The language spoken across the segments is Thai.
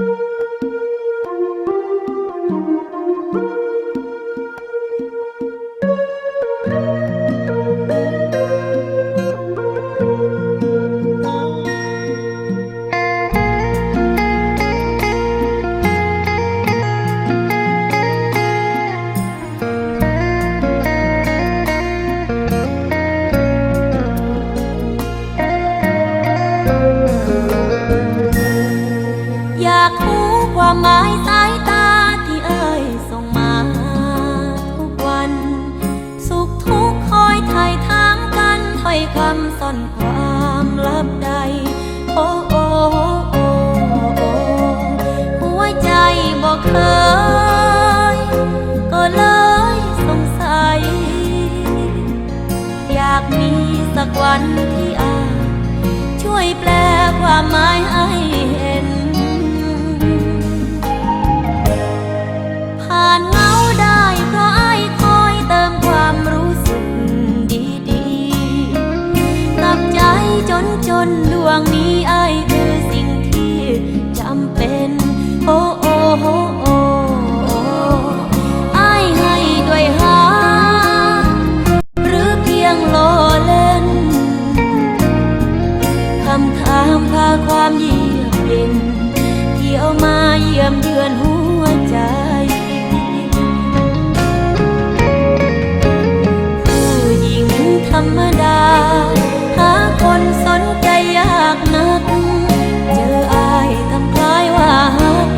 อยากรู้ความหมายสายตาที่เอ่ยส่งมาทุกวันสุขทุกข์คอยไถ่ถามกันถ้อยคำซ่อนความลับใดโอ้โอ้โอ้โอ้หัวใจบอกเคยก็เลยสงสัยอยากมีสักวันที่ช่วยแปลความหมายให้เห็นผ่านเงาได้เพราะอ้ายคอยเติมความรู้สึกดีๆกับใจจนดวงนี้อ้ายคือสิ่งที่จำเป็นโอ้โอ้โอ้โอ้อ้ายให้ด้วยหาหรือเพียงโลเล่นคำถามพาความเยือกเย็นเที่ยวมาเยี่ยมเยือนหัวใจผู้หญิงธรรมดาหาคนสนใจยากนักเจออ้ายทำคล้ายว่าฮัก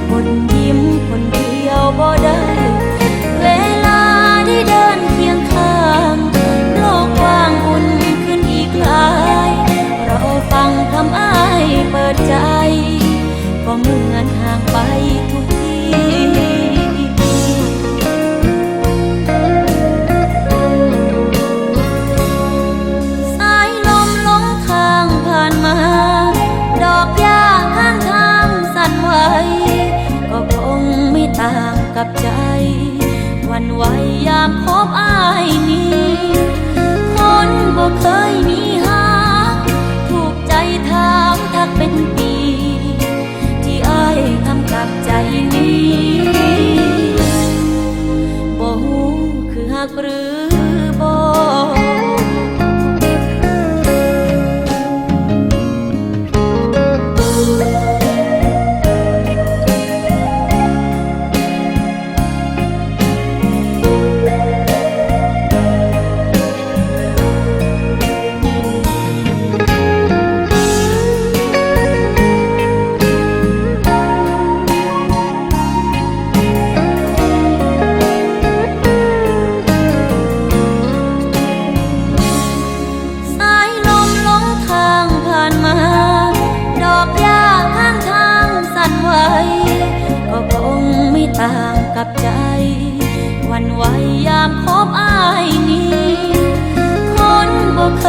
คนยิ้มคนเดียวบ่ได้เวลาที่เดินเคียงข้างโลกกว้างอุ่นขึ้นอีกหลายเราฟังคำอ้ายเปิดใจก็เหมือนห่างไปทุกทีสายลมหลงทางผ่านมาดอกหญ้าข้างทางสั่นไหวก็คงไม่ต่างกับใจหวั่นไหวยามพบอ้ายนี้คนบ่เคยมีหาถูกใจถามทักเป็นปีที่อ้ายทำกับใจนี้บ่ฮู้คือฮักหรือบ่ก็คงไม่ต่างกับใจหวั่นไหวยามพบอ้ายนี้คนบ่เค